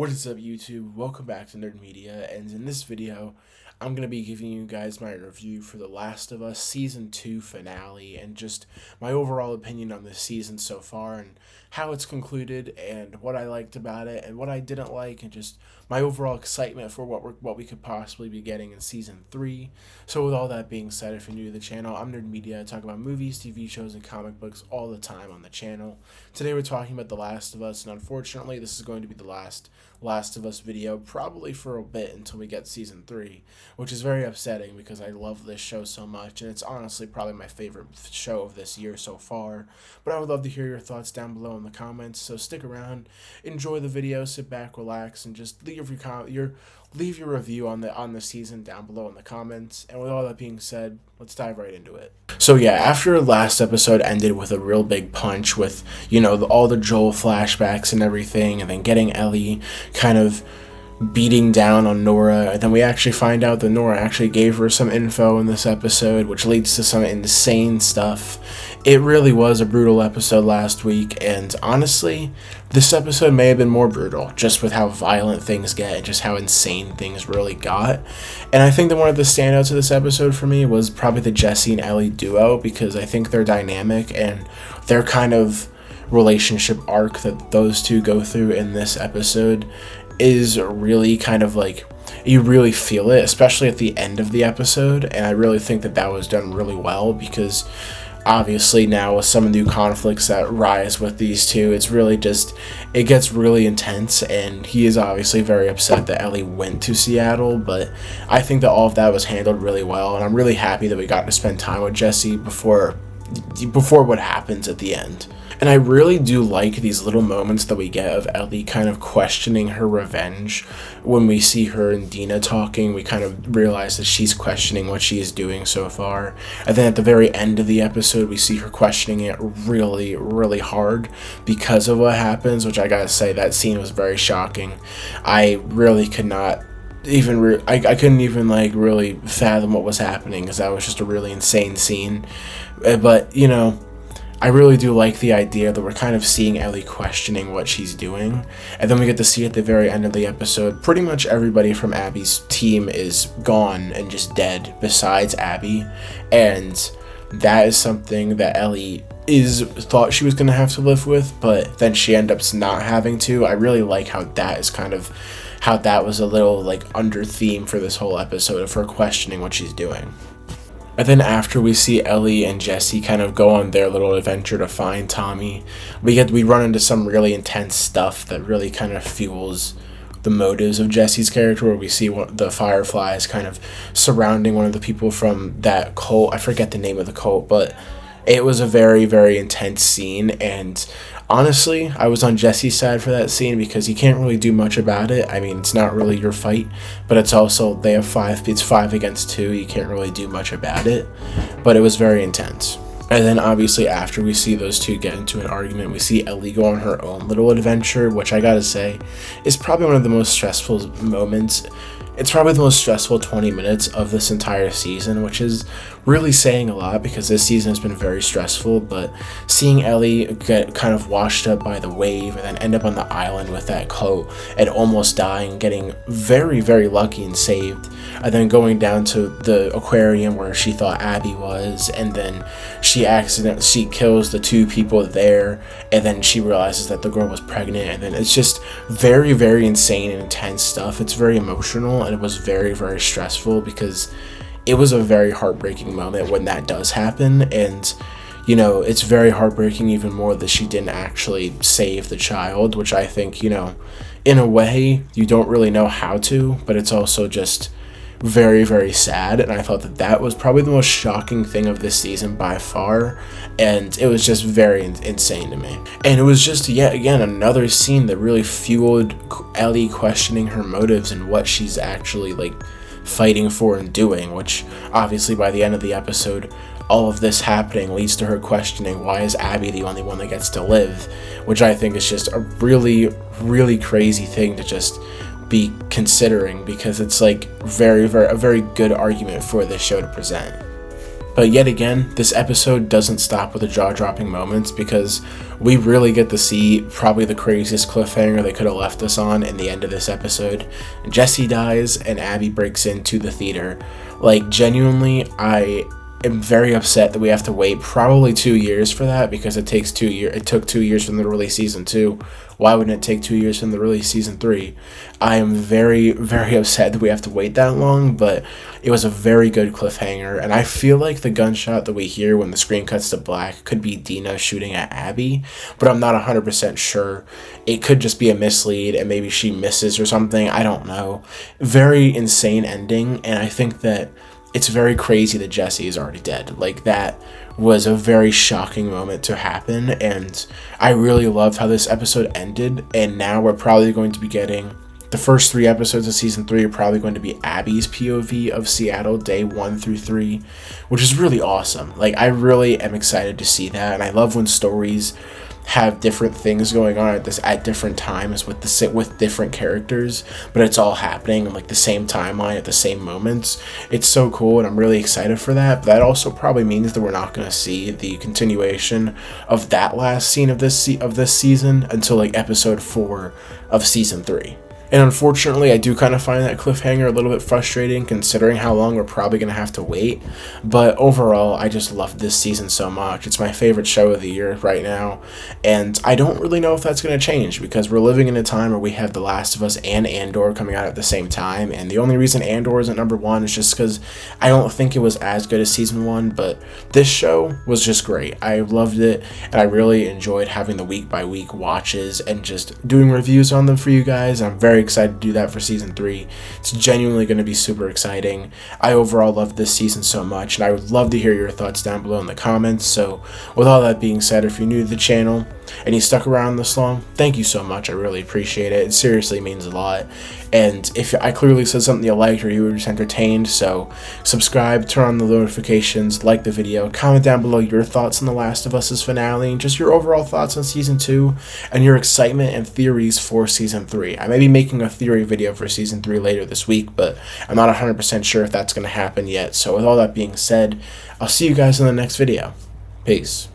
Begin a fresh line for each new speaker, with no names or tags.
What is up, YouTube? Welcome back to Nerd Media, and in this video I'm going to be giving you guys my review for The Last of Us Season 2 finale and just my overall opinion on this season so far and how it's concluded and what I liked about it and what I didn't like and just my overall excitement for what we could possibly be getting in Season 3. So with all that being said, if you're new to the channel, I'm Nerd Media. I talk about movies, TV shows, and comic books all the time on the channel. Today we're talking about The Last of Us, and unfortunately this is going to be the Last of Us video probably for a bit until we get Season 3, which is very upsetting because I love this show so much and it's honestly probably my favorite show of this year so far. But I would love to hear your thoughts down below in the comments, so stick around, enjoy the video, sit back, relax, and just leave your review on the season down below in the comments. And with all that being said, let's dive right into it. So yeah, after last episode ended with a real big punch with, all the Joel flashbacks and everything, and then getting Ellie kind of beating down on Nora, and then we actually find out that Nora actually gave her some info in this episode, which leads to some insane stuff. It really was a brutal episode last week, and honestly, this episode may have been more brutal, just with how violent things get and just how insane things really got. And I think that one of the standouts of this episode for me was probably the Jesse and Ellie duo, because I think their dynamic and their kind of relationship arc that those two go through in this episode is really kind of like, you really feel it, especially at the end of the episode. And I really think that was done really well, because obviously now with some new conflicts that rise with these two, it gets really intense, and he is obviously very upset that Ellie went to Seattle, but I think that all of that was handled really well, and I'm really happy that we got to spend time with Jesse before what happens at the end. And I really do like these little moments that we get of Ellie kind of questioning her revenge. When we see her and Dina talking, we kind of realize that she's questioning what she is doing so far. And then at the very end of the episode, we see her questioning it really, really hard because of what happens, which I gotta say, that scene was very shocking. I really could not I couldn't even really fathom what was happening, because that was just a really insane scene. But I really do like the idea that we're kind of seeing Ellie questioning what she's doing, and then we get to see at the very end of the episode pretty much everybody from Abby's team is gone and just dead besides Abby, and that is something that Ellie thought she was going to have to live with, but then she ends up not having to. I really like how that was a little under theme for this whole episode of her questioning what she's doing. And then after we see Ellie and Jesse kind of go on their little adventure to find Tommy, we run into some really intense stuff that really kind of fuels the motives of Jesse's character, where we see the Fireflies kind of surrounding one of the people from that cult. I forget the name of the cult, but it was a very, very intense scene, and honestly, I was on Jesse's side for that scene, because you can't really do much about it. I mean, it's not really your fight, but it's also, it's 5 against 2, you can't really do much about it, but it was very intense. And then obviously after we see those two get into an argument, we see Ellie go on her own little adventure, which I gotta say is probably one of the most stressful moments. It's probably the most stressful 20 minutes of this entire season, which is really saying a lot, because this season has been very stressful. But seeing Ellie get kind of washed up by the wave and then end up on the island with that coat and almost dying, getting very, very lucky and saved, and then going down to the aquarium where she thought Abby was, and then she kills the 2 people there, and then she realizes that the girl was pregnant, and then it's just very, very insane and intense stuff. It's very emotional, and it was very, very stressful, because it was a very heartbreaking moment when that does happen. And it's very heartbreaking even more that she didn't actually save the child, which I think, in a way you don't really know how to, but it's also just very, very sad. And I thought that was probably the most shocking thing of this season by far, and it was just very insane to me. And it was just yet again another scene that really fueled Ellie questioning her motives and what she's actually fighting for and doing, which obviously by the end of the episode, all of this happening leads to her questioning, why is Abby the only one that gets to live, which I think is just a really, really crazy thing to just be considering, because it's a very good argument for this show to present. But yet again, this episode doesn't stop with the jaw-dropping moments, because we really get to see probably the craziest cliffhanger they could have left us on in the end of this episode. Jesse dies and Abby breaks into the theater. Like, genuinely, I am very upset that we have to wait probably 2 years for that, because it took 2 years from the release season 2. Why wouldn't it take 2 years from the release season 3? I am very, very upset that we have to wait that long, but it was a very good cliffhanger, and I feel like the gunshot that we hear when the screen cuts to black could be Dina shooting at Abby, but I'm not 100% sure. It could just be a mislead, and maybe she misses or something, I don't know. Very insane ending, and I think that it's very crazy that Jesse is already dead. Like, that was a very shocking moment to happen, and I really loved how this episode ended, and now we're probably going to be getting the first 3 episodes of season 3 are probably going to be Abby's POV of Seattle, day 1 through 3, which is really awesome. Like, I really am excited to see that, and I love when stories have different things going on at different times with different characters, but it's all happening in like the same timeline at the same moments. It's so cool, and I'm really excited for that. But that also probably means that we're not going to see the continuation of that last scene of this season until like episode 4 of season 3. And unfortunately, I do kind of find that cliffhanger a little bit frustrating, considering how long we're probably going to have to wait. But overall, I just love this season so much. It's my favorite show of the year right now. And I don't really know if that's going to change, because we're living in a time where we have The Last of Us and Andor coming out at the same time. And the only reason Andor isn't number 1 is just because I don't think it was as good as season 1. But this show was just great. I loved it, and I really enjoyed having the week-by-week watches and just doing reviews on them for you guys. I'm very excited to do that for season 3. It's genuinely going to be super exciting. I overall love this season so much, and I would love to hear your thoughts down below in the comments. So with all that being said, if you're new to the channel and you stuck around this long, thank you so much. I really appreciate it. It seriously means a lot. And if I clearly said something you liked or you were just entertained, so subscribe, turn on the notifications, like the video, comment down below your thoughts on The Last of Us's finale, and just your overall thoughts on season 2 and your excitement and theories for season 3. I may be making a theory video for season 3 later this week, but I'm not 100% sure if that's going to happen yet. So with all that being said, I'll see you guys in the next video. Peace.